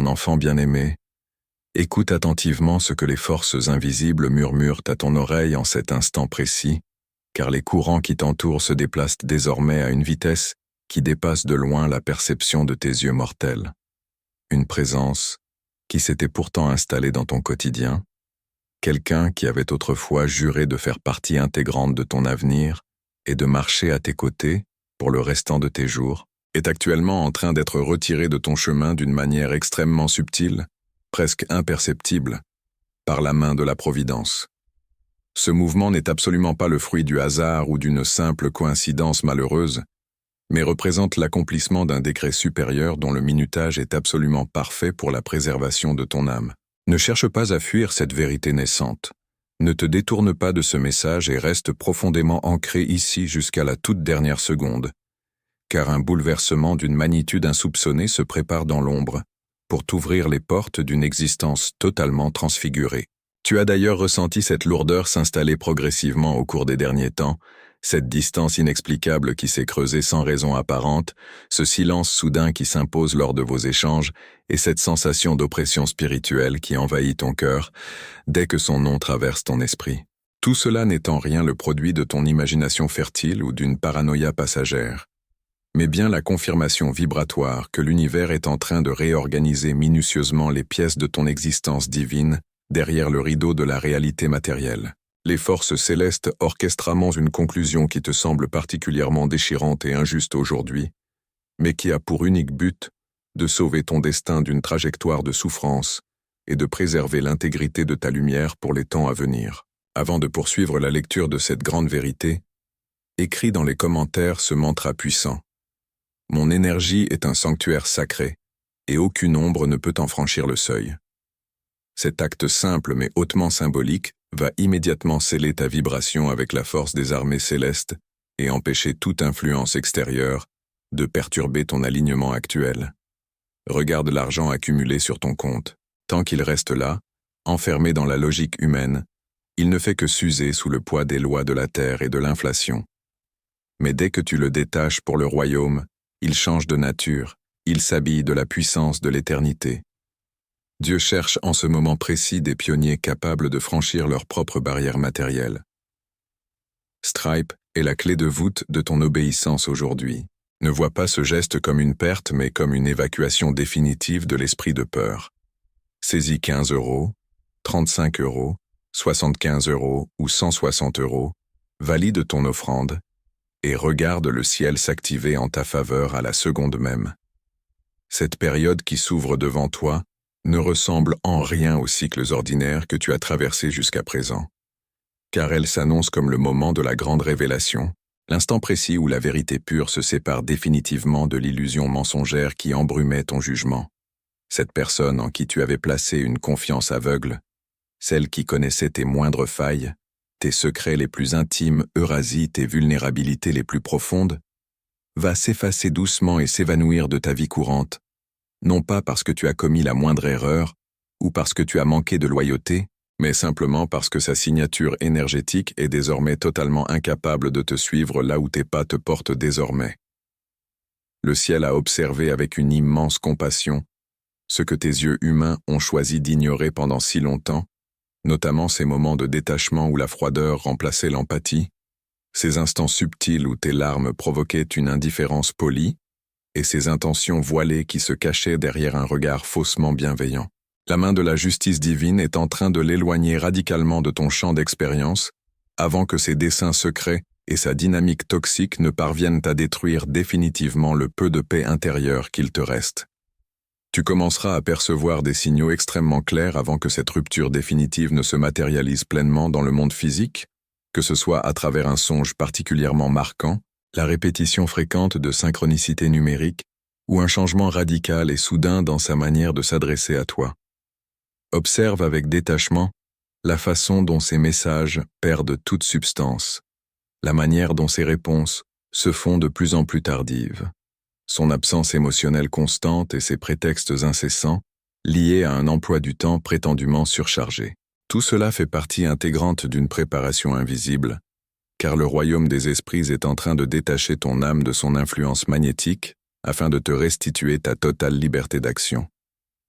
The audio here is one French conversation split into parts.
mon enfant bien-aimé, écoute attentivement ce que les forces invisibles murmurent à ton oreille en cet instant précis, car les courants qui t'entourent se déplacent désormais à une vitesse qui dépasse de loin la perception de tes yeux mortels. Une présence qui s'était pourtant installée dans ton quotidien, quelqu'un qui avait autrefois juré de faire partie intégrante de ton avenir et de marcher à tes côtés pour le restant de tes jours, est actuellement en train d'être retiré de ton chemin d'une manière extrêmement subtile, presque imperceptible, par la main de la Providence. Ce mouvement n'est absolument pas le fruit du hasard ou d'une simple coïncidence malheureuse, mais représente l'accomplissement d'un décret supérieur dont le minutage est absolument parfait pour la préservation de ton âme. Ne cherche pas à fuir cette vérité naissante. Ne te détourne pas de ce message et reste profondément ancré ici jusqu'à la toute dernière seconde, car un bouleversement d'une magnitude insoupçonnée se prépare dans l'ombre, pour t'ouvrir les portes d'une existence totalement transfigurée. Tu as d'ailleurs ressenti cette lourdeur s'installer progressivement au cours des derniers temps, cette distance inexplicable qui s'est creusée sans raison apparente, ce silence soudain qui s'impose lors de vos échanges, et cette sensation d'oppression spirituelle qui envahit ton cœur dès que son nom traverse ton esprit. Tout cela n'est en rien le produit de ton imagination fertile ou d'une paranoïa passagère, mais bien la confirmation vibratoire que l'univers est en train de réorganiser minutieusement les pièces de ton existence divine derrière le rideau de la réalité matérielle. Les forces célestes orchestrament une conclusion qui te semble particulièrement déchirante et injuste aujourd'hui, mais qui a pour unique but de sauver ton destin d'une trajectoire de souffrance et de préserver l'intégrité de ta lumière pour les temps à venir. Avant de poursuivre la lecture de cette grande vérité, écris dans les commentaires ce mantra puissant. Mon énergie est un sanctuaire sacré, et aucune ombre ne peut en franchir le seuil. Cet acte simple mais hautement symbolique va immédiatement sceller ta vibration avec la force des armées célestes et empêcher toute influence extérieure de perturber ton alignement actuel. Regarde l'argent accumulé sur ton compte. Tant qu'il reste là, enfermé dans la logique humaine, il ne fait que s'user sous le poids des lois de la terre et de l'inflation. Mais dès que tu le détaches pour le royaume, il change de nature, il s'habille de la puissance de l'éternité. Dieu cherche en ce moment précis des pionniers capables de franchir leurs propres barrières matérielles. Stripe est la clé de voûte de ton obéissance aujourd'hui. Ne vois pas ce geste comme une perte, mais comme une évacuation définitive de l'esprit de peur. Saisis 15 €, 35 €, 75 € ou 160 €, valide ton offrande, et regarde le ciel s'activer en ta faveur à la seconde même. Cette période qui s'ouvre devant toi ne ressemble en rien aux cycles ordinaires que tu as traversés jusqu'à présent, car elle s'annonce comme le moment de la grande révélation, l'instant précis où la vérité pure se sépare définitivement de l'illusion mensongère qui embrumait ton jugement. Cette personne en qui tu avais placé une confiance aveugle, celle qui connaissait tes moindres failles, tes secrets les plus intimes, Eurasie, tes vulnérabilités les plus profondes, va s'effacer doucement et s'évanouir de ta vie courante, non pas parce que tu as commis la moindre erreur ou parce que tu as manqué de loyauté, mais simplement parce que sa signature énergétique est désormais totalement incapable de te suivre là où tes pas te portent désormais. Le ciel a observé avec une immense compassion ce que tes yeux humains ont choisi d'ignorer pendant si longtemps, notamment ces moments de détachement où la froideur remplaçait l'empathie, ces instants subtils où tes larmes provoquaient une indifférence polie, et ces intentions voilées qui se cachaient derrière un regard faussement bienveillant. La main de la justice divine est en train de l'éloigner radicalement de ton champ d'expérience, avant que ses desseins secrets et sa dynamique toxique ne parviennent à détruire définitivement le peu de paix intérieure qu'il te reste. Tu commenceras à percevoir des signaux extrêmement clairs avant que cette rupture définitive ne se matérialise pleinement dans le monde physique, que ce soit à travers un songe particulièrement marquant, la répétition fréquente de synchronicités numériques, ou un changement radical et soudain dans sa manière de s'adresser à toi. Observe avec détachement la façon dont ces messages perdent toute substance, la manière dont ces réponses se font de plus en plus tardives, son absence émotionnelle constante et ses prétextes incessants, liés à un emploi du temps prétendument surchargé. Tout cela fait partie intégrante d'une préparation invisible, car le royaume des esprits est en train de détacher ton âme de son influence magnétique afin de te restituer ta totale liberté d'action.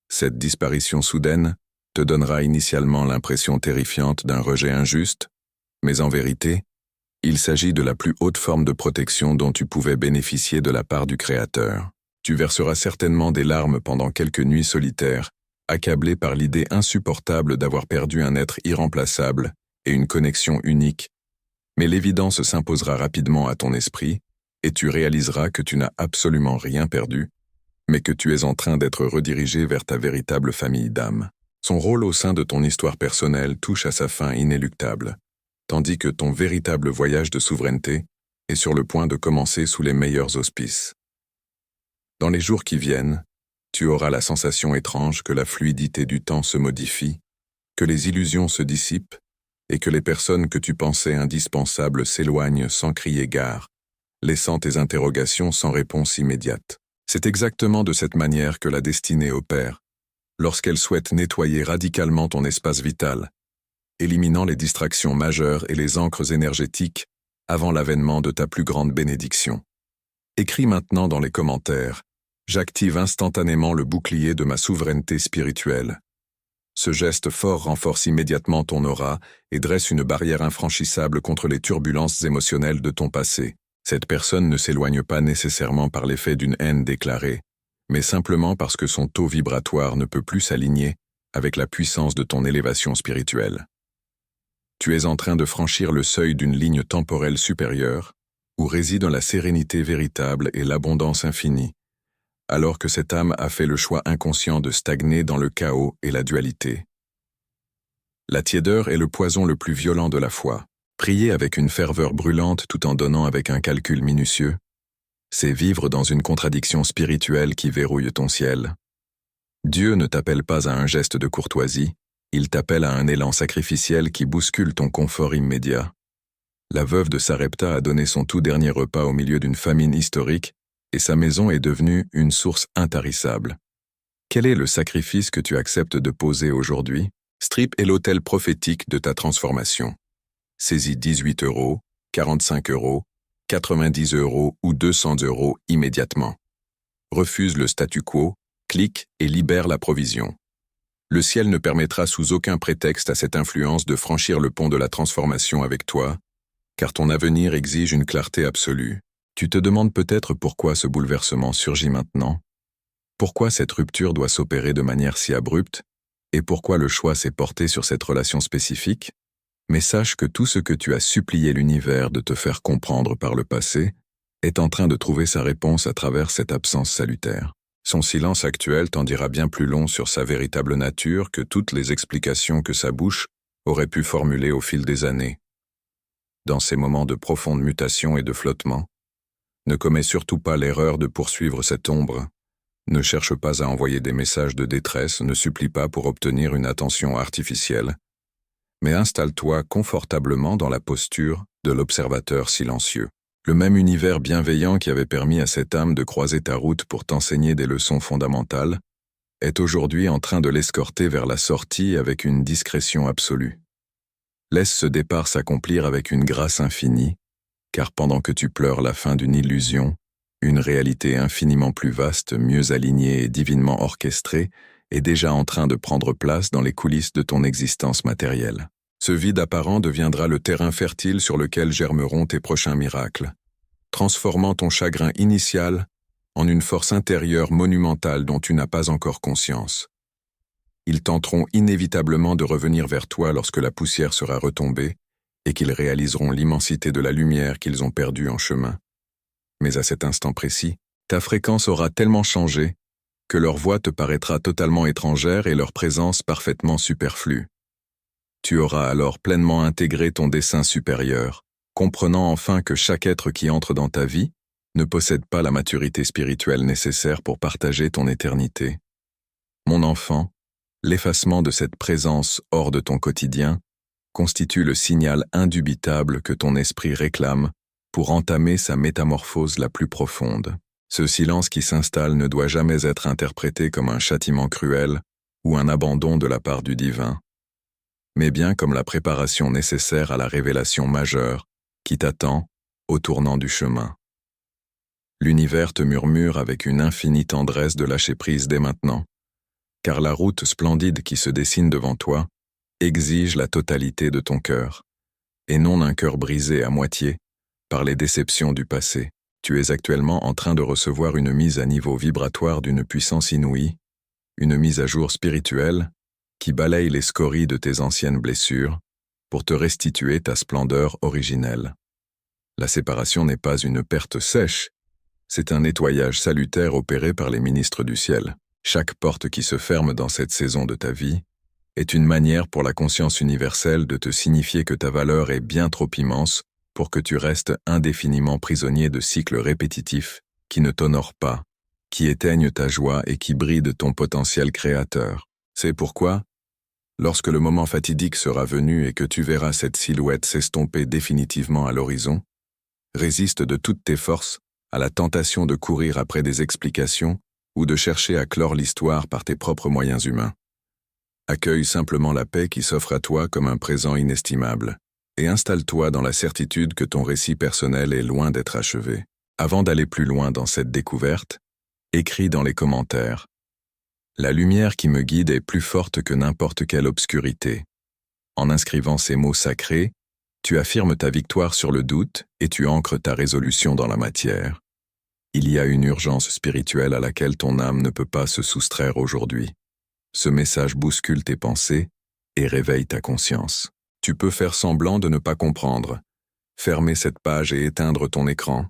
Cette disparition soudaine te donnera initialement l'impression terrifiante d'un rejet injuste, mais en vérité, il s'agit de la plus haute forme de protection dont tu pouvais bénéficier de la part du Créateur. Tu verseras certainement des larmes pendant quelques nuits solitaires, accablé par l'idée insupportable d'avoir perdu un être irremplaçable et une connexion unique, mais l'évidence s'imposera rapidement à ton esprit, et tu réaliseras que tu n'as absolument rien perdu, mais que tu es en train d'être redirigé vers ta véritable famille d'âme. Son rôle au sein de ton histoire personnelle touche à sa fin inéluctable, tandis que ton véritable voyage de souveraineté est sur le point de commencer sous les meilleurs auspices. Dans les jours qui viennent, tu auras la sensation étrange que la fluidité du temps se modifie, que les illusions se dissipent et que les personnes que tu pensais indispensables s'éloignent sans crier gare, laissant tes interrogations sans réponse immédiate. C'est exactement de cette manière que la destinée opère, lorsqu'elle souhaite nettoyer radicalement ton espace vital, éliminant les distractions majeures et les ancres énergétiques avant l'avènement de ta plus grande bénédiction. Écris maintenant dans les commentaires « J'active instantanément le bouclier de ma souveraineté spirituelle ». Ce geste fort renforce immédiatement ton aura et dresse une barrière infranchissable contre les turbulences émotionnelles de ton passé. Cette personne ne s'éloigne pas nécessairement par l'effet d'une haine déclarée, mais simplement parce que son taux vibratoire ne peut plus s'aligner avec la puissance de ton élévation spirituelle. Tu es en train de franchir le seuil d'une ligne temporelle supérieure, où résident la sérénité véritable et l'abondance infinie, alors que cette âme a fait le choix inconscient de stagner dans le chaos et la dualité. La tiédeur est le poison le plus violent de la foi. Prier avec une ferveur brûlante tout en donnant avec un calcul minutieux, c'est vivre dans une contradiction spirituelle qui verrouille ton ciel. Dieu ne t'appelle pas à un geste de courtoisie, il t'appelle à un élan sacrificiel qui bouscule ton confort immédiat. La veuve de Sarepta a donné son tout dernier repas au milieu d'une famine historique et sa maison est devenue une source intarissable. Quel est le sacrifice que tu acceptes de poser aujourd'hui? Strip est l'autel prophétique de ta transformation. Saisis 18 €, 45 €, 90 € ou 200 € immédiatement. Refuse le statu quo, clique et libère la provision. Le ciel ne permettra sous aucun prétexte à cette influence de franchir le pont de la transformation avec toi, car ton avenir exige une clarté absolue. Tu te demandes peut-être pourquoi ce bouleversement surgit maintenant, pourquoi cette rupture doit s'opérer de manière si abrupte, et pourquoi le choix s'est porté sur cette relation spécifique. Mais sache que tout ce que tu as supplié l'univers de te faire comprendre par le passé est en train de trouver sa réponse à travers cette absence salutaire. Son silence actuel t'en dira bien plus long sur sa véritable nature que toutes les explications que sa bouche aurait pu formuler au fil des années. Dans ces moments de profonde mutation et de flottement, ne commets surtout pas l'erreur de poursuivre cette ombre. Ne cherche pas à envoyer des messages de détresse, ne supplie pas pour obtenir une attention artificielle, mais installe-toi confortablement dans la posture de l'observateur silencieux. Le même univers bienveillant qui avait permis à cette âme de croiser ta route pour t'enseigner des leçons fondamentales est aujourd'hui en train de l'escorter vers la sortie avec une discrétion absolue. Laisse ce départ s'accomplir avec une grâce infinie, car pendant que tu pleures la fin d'une illusion, une réalité infiniment plus vaste, mieux alignée et divinement orchestrée est déjà en train de prendre place dans les coulisses de ton existence matérielle. Ce vide apparent deviendra le terrain fertile sur lequel germeront tes prochains miracles, transformant ton chagrin initial en une force intérieure monumentale dont tu n'as pas encore conscience. Ils tenteront inévitablement de revenir vers toi lorsque la poussière sera retombée et qu'ils réaliseront l'immensité de la lumière qu'ils ont perdue en chemin. Mais à cet instant précis, ta fréquence aura tellement changé que leur voix te paraîtra totalement étrangère et leur présence parfaitement superflue. Tu auras alors pleinement intégré ton dessein supérieur, comprenant enfin que chaque être qui entre dans ta vie ne possède pas la maturité spirituelle nécessaire pour partager ton éternité. Mon enfant, l'effacement de cette présence hors de ton quotidien constitue le signal indubitable que ton esprit réclame pour entamer sa métamorphose la plus profonde. Ce silence qui s'installe ne doit jamais être interprété comme un châtiment cruel ou un abandon de la part du divin, mais bien comme la préparation nécessaire à la révélation majeure qui t'attend au tournant du chemin. L'univers te murmure avec une infinie tendresse de lâcher prise dès maintenant, car la route splendide qui se dessine devant toi exige la totalité de ton cœur, et non un cœur brisé à moitié par les déceptions du passé. Tu es actuellement en train de recevoir une mise à niveau vibratoire d'une puissance inouïe, une mise à jour spirituelle qui balaye les scories de tes anciennes blessures pour te restituer ta splendeur originelle. La séparation n'est pas une perte sèche, c'est un nettoyage salutaire opéré par les ministres du ciel. Chaque porte qui se ferme dans cette saison de ta vie est une manière pour la conscience universelle de te signifier que ta valeur est bien trop immense pour que tu restes indéfiniment prisonnier de cycles répétitifs qui ne t'honorent pas, qui éteignent ta joie et qui brident ton potentiel créateur. C'est pourquoi, lorsque le moment fatidique sera venu et que tu verras cette silhouette s'estomper définitivement à l'horizon, résiste de toutes tes forces à la tentation de courir après des explications ou de chercher à clore l'histoire par tes propres moyens humains. Accueille simplement la paix qui s'offre à toi comme un présent inestimable, et installe-toi dans la certitude que ton récit personnel est loin d'être achevé. Avant d'aller plus loin dans cette découverte, écris dans les commentaires « La lumière qui me guide est plus forte que n'importe quelle obscurité ». En inscrivant ces mots sacrés, tu affirmes ta victoire sur le doute et tu ancres ta résolution dans la matière. Il y a une urgence spirituelle à laquelle ton âme ne peut pas se soustraire aujourd'hui. Ce message bouscule tes pensées et réveille ta conscience. Tu peux faire semblant de ne pas comprendre, fermer cette page et éteindre ton écran,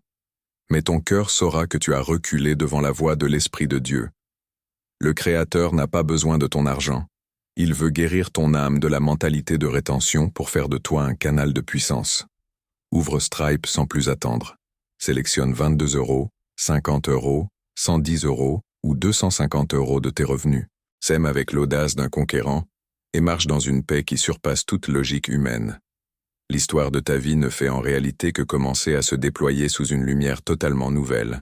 mais ton cœur saura que tu as reculé devant la voix de l'Esprit de Dieu. Le Créateur n'a pas besoin de ton argent. Il veut guérir ton âme de la mentalité de rétention pour faire de toi un canal de puissance. Ouvre Stripe sans plus attendre. Sélectionne 22 €, 50 €, 110 € ou 250 € de tes revenus. Sème avec l'audace d'un conquérant et marche dans une paix qui surpasse toute logique humaine. L'histoire de ta vie ne fait en réalité que commencer à se déployer sous une lumière totalement nouvelle,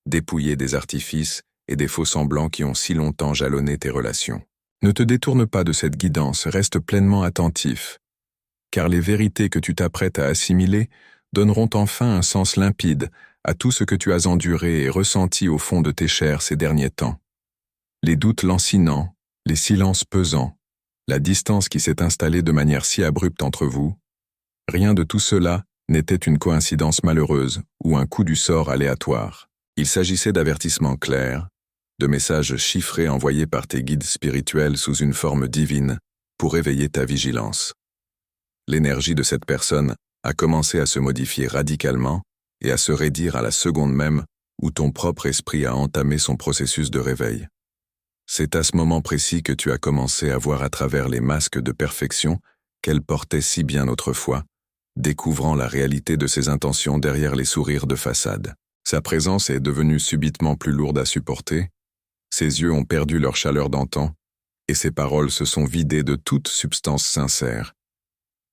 dépouillée des artifices et des faux-semblants qui ont si longtemps jalonné tes relations. Ne te détourne pas de cette guidance, reste pleinement attentif, car les vérités que tu t'apprêtes à assimiler donneront enfin un sens limpide à tout ce que tu as enduré et ressenti au fond de tes chairs ces derniers temps. Les doutes lancinants, les silences pesants, la distance qui s'est installée de manière si abrupte entre vous, rien de tout cela n'était une coïncidence malheureuse ou un coup du sort aléatoire. Il s'agissait d'avertissements clairs, de messages chiffrés envoyés par tes guides spirituels sous une forme divine pour éveiller ta vigilance. L'énergie de cette personne a commencé à se modifier radicalement et à se raidir à la seconde même où ton propre esprit a entamé son processus de réveil. C'est à ce moment précis que tu as commencé à voir à travers les masques de perfection qu'elle portait si bien autrefois, découvrant la réalité de ses intentions derrière les sourires de façade. Sa présence est devenue subitement plus lourde à supporter, ses yeux ont perdu leur chaleur d'antan, et ses paroles se sont vidées de toute substance sincère.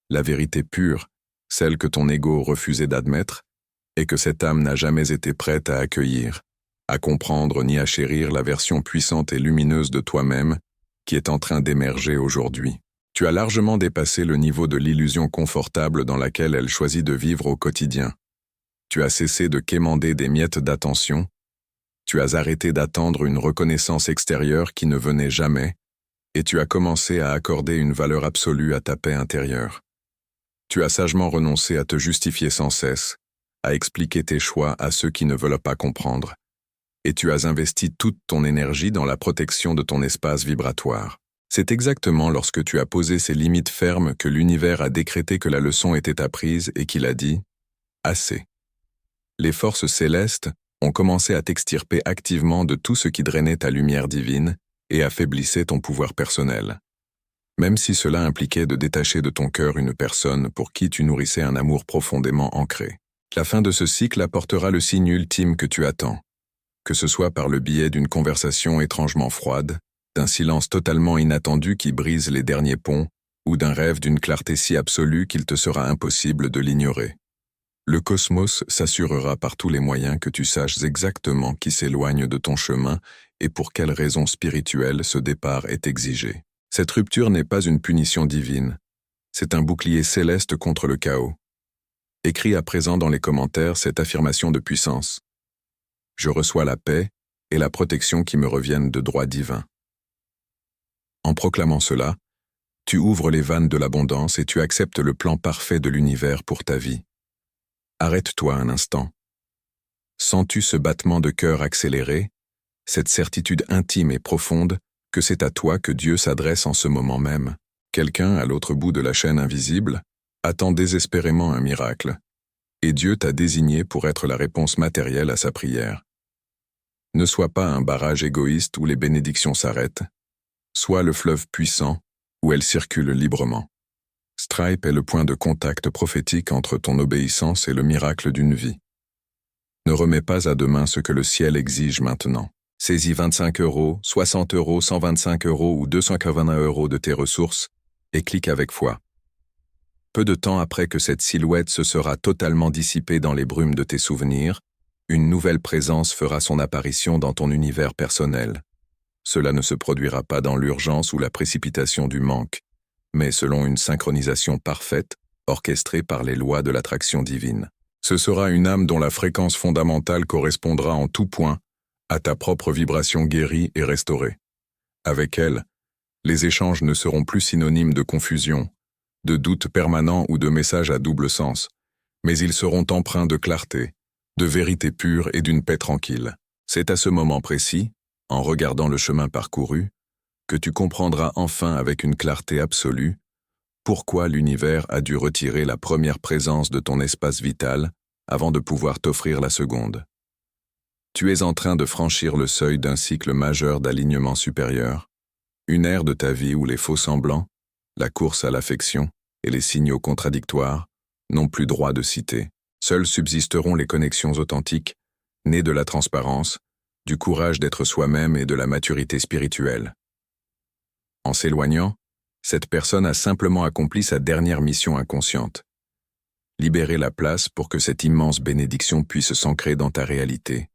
La vérité pure, celle que ton ego refusait d'admettre, et que cette âme n'a jamais été prête à accueillir, à comprendre ni à chérir la version puissante et lumineuse de toi-même qui est en train d'émerger aujourd'hui. Tu as largement dépassé le niveau de l'illusion confortable dans laquelle elle choisit de vivre au quotidien. Tu as cessé de quémander des miettes d'attention, tu as arrêté d'attendre une reconnaissance extérieure qui ne venait jamais, et tu as commencé à accorder une valeur absolue à ta paix intérieure. Tu as sagement renoncé à te justifier sans cesse, à expliquer tes choix à ceux qui ne veulent pas comprendre, et tu as investi toute ton énergie dans la protection de ton espace vibratoire. C'est exactement lorsque tu as posé ces limites fermes que l'univers a décrété que la leçon était apprise et qu'il a dit « Assez ». Les forces célestes ont commencé à t'extirper activement de tout ce qui drainait ta lumière divine et affaiblissait ton pouvoir personnel. Même si cela impliquait de détacher de ton cœur une personne pour qui tu nourrissais un amour profondément ancré. La fin de ce cycle apportera le signe ultime que tu attends, que ce soit par le biais d'une conversation étrangement froide, d'un silence totalement inattendu qui brise les derniers ponts, ou d'un rêve d'une clarté si absolue qu'il te sera impossible de l'ignorer. Le cosmos s'assurera par tous les moyens que tu saches exactement qui s'éloigne de ton chemin et pour quelles raisons spirituelles ce départ est exigé. Cette rupture n'est pas une punition divine, c'est un bouclier céleste contre le chaos. Écris à présent dans les commentaires cette affirmation de puissance. Je reçois la paix et la protection qui me reviennent de droit divin. En proclamant cela, tu ouvres les vannes de l'abondance et tu acceptes le plan parfait de l'univers pour ta vie. Arrête-toi un instant. Sens-tu ce battement de cœur accéléré, cette certitude intime et profonde que c'est à toi que Dieu s'adresse en ce moment même? Quelqu'un, à l'autre bout de la chaîne invisible, attend désespérément un miracle, et Dieu t'a désigné pour être la réponse matérielle à sa prière. Ne sois pas un barrage égoïste où les bénédictions s'arrêtent, sois le fleuve puissant où elles circulent librement. Stripe est le point de contact prophétique entre ton obéissance et le miracle d'une vie. Ne remets pas à demain ce que le ciel exige maintenant. Saisis 25 €, 60 €, 125 € ou 280 € de tes ressources et clique avec foi. Peu de temps après que cette silhouette se sera totalement dissipée dans les brumes de tes souvenirs, une nouvelle présence fera son apparition dans ton univers personnel. Cela ne se produira pas dans l'urgence ou la précipitation du manque, mais selon une synchronisation parfaite, orchestrée par les lois de l'attraction divine. Ce sera une âme dont la fréquence fondamentale correspondra en tout point à ta propre vibration guérie et restaurée. Avec elle, les échanges ne seront plus synonymes de confusion, de doute permanent ou de messages à double sens, mais ils seront empreints de clarté, de vérité pure et d'une paix tranquille. C'est à ce moment précis, en regardant le chemin parcouru, que tu comprendras enfin avec une clarté absolue pourquoi l'univers a dû retirer la première présence de ton espace vital avant de pouvoir t'offrir la seconde. Tu es en train de franchir le seuil d'un cycle majeur d'alignement supérieur, une ère de ta vie où les faux-semblants, la course à l'affection et les signaux contradictoires n'ont plus droit de citer. Seules subsisteront les connexions authentiques, nées de la transparence, du courage d'être soi-même et de la maturité spirituelle. En s'éloignant, cette personne a simplement accompli sa dernière mission inconsciente. Libérer la place pour que cette immense bénédiction puisse s'ancrer dans ta réalité.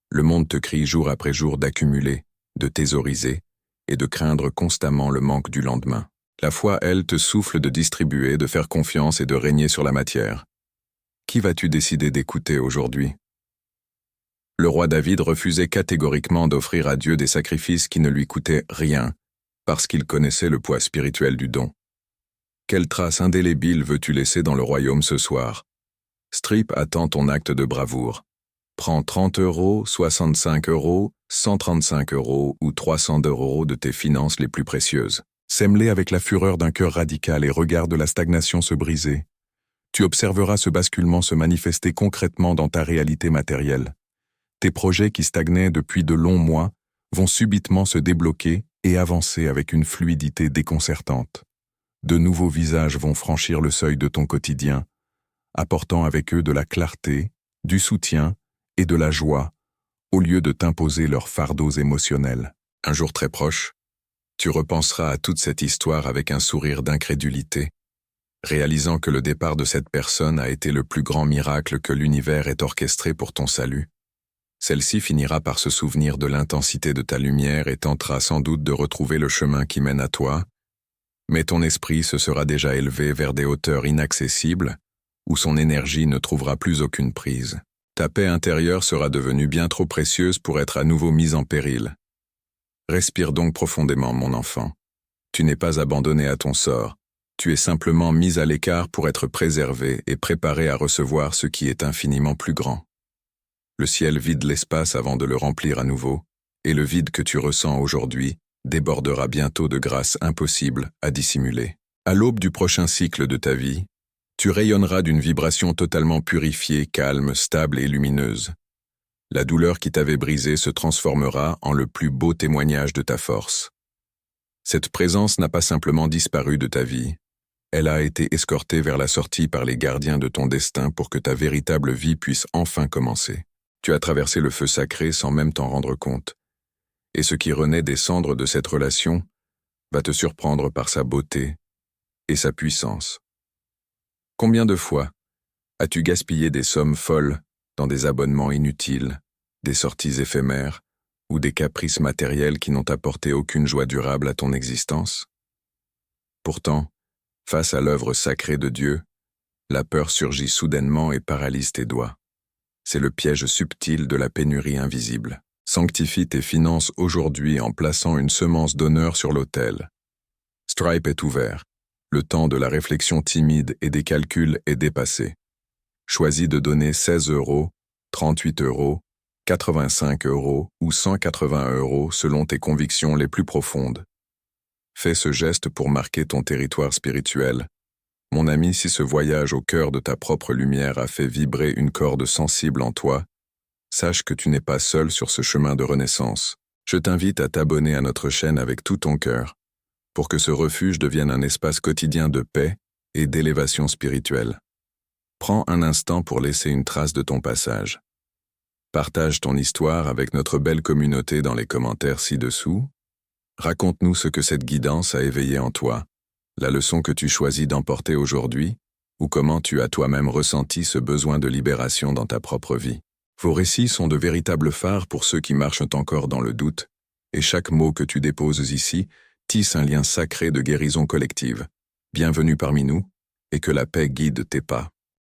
Le monde te crie jour après jour d'accumuler, de thésauriser et de craindre constamment le manque du lendemain. La foi, elle, te souffle de distribuer, de faire confiance et de régner sur la matière. Qui vas-tu décider d'écouter aujourd'hui? Le roi David refusait catégoriquement d'offrir à Dieu des sacrifices qui ne lui coûtaient rien, parce qu'il connaissait le poids spirituel du don. Quelle trace indélébile veux-tu laisser dans le royaume ce soir? Strip attend ton acte de bravoure. Prends 30 €, 65 €, 135 € ou 300 € de tes finances les plus précieuses. Sème-les avec la fureur d'un cœur radical et regarde la stagnation se briser. Tu observeras ce basculement se manifester concrètement dans ta réalité matérielle. Tes projets qui stagnaient depuis de longs mois vont subitement se débloquer et avancer avec une fluidité déconcertante. De nouveaux visages vont franchir le seuil de ton quotidien, apportant avec eux de la clarté, du soutien et de la joie, au lieu de t'imposer leurs fardeaux émotionnels. Un jour très proche, tu repenseras à toute cette histoire avec un sourire d'incrédulité, réalisant que le départ de cette personne a été le plus grand miracle que l'univers ait orchestré pour ton salut. Celle-ci finira par se souvenir de l'intensité de ta lumière et tentera sans doute de retrouver le chemin qui mène à toi, mais ton esprit se sera déjà élevé vers des hauteurs inaccessibles, où son énergie ne trouvera plus aucune prise. Ta paix intérieure sera devenue bien trop précieuse pour être à nouveau mise en péril. Respire donc profondément, mon enfant. Tu n'es pas abandonné à ton sort. Tu es simplement mis à l'écart pour être préservé et préparé à recevoir ce qui est infiniment plus grand. Le ciel vide l'espace avant de le remplir à nouveau, et le vide que tu ressens aujourd'hui débordera bientôt de grâces impossibles à dissimuler. À l'aube du prochain cycle de ta vie, tu rayonneras d'une vibration totalement purifiée, calme, stable et lumineuse. La douleur qui t'avait brisé se transformera en le plus beau témoignage de ta force. Cette présence n'a pas simplement disparu de ta vie, elle a été escortée vers la sortie par les gardiens de ton destin pour que ta véritable vie puisse enfin commencer. Tu as traversé le feu sacré sans même t'en rendre compte, et ce qui renaît des cendres de cette relation va te surprendre par sa beauté et sa puissance. Combien de fois as-tu gaspillé des sommes folles dans des abonnements inutiles, des sorties éphémères ou des caprices matériels qui n'ont apporté aucune joie durable à ton existence? Pourtant, face à l'œuvre sacrée de Dieu, la peur surgit soudainement et paralyse tes doigts. C'est le piège subtil de la pénurie invisible. Sanctifie tes finances aujourd'hui en plaçant une semence d'honneur sur l'autel. Stripe est ouvert. Le temps de la réflexion timide et des calculs est dépassé. Choisis de donner 16 €, 38 €, 85 € ou 180 € selon tes convictions les plus profondes. Fais ce geste pour marquer ton territoire spirituel. Mon ami, si ce voyage au cœur de ta propre lumière a fait vibrer une corde sensible en toi, sache que tu n'es pas seul sur ce chemin de renaissance. Je t'invite à t'abonner à notre chaîne avec tout ton cœur, pour que ce refuge devienne un espace quotidien de paix et d'élévation spirituelle. Prends un instant pour laisser une trace de ton passage. Partage ton histoire avec notre belle communauté dans les commentaires ci-dessous. Raconte-nous ce que cette guidance a éveillé en toi, la leçon que tu choisis d'emporter aujourd'hui, ou comment tu as toi-même ressenti ce besoin de libération dans ta propre vie. Vos récits sont de véritables phares pour ceux qui marchent encore dans le doute, et chaque mot que tu déposes ici tisse un lien sacré de guérison collective. Bienvenue parmi nous, et que la paix guide tes pas.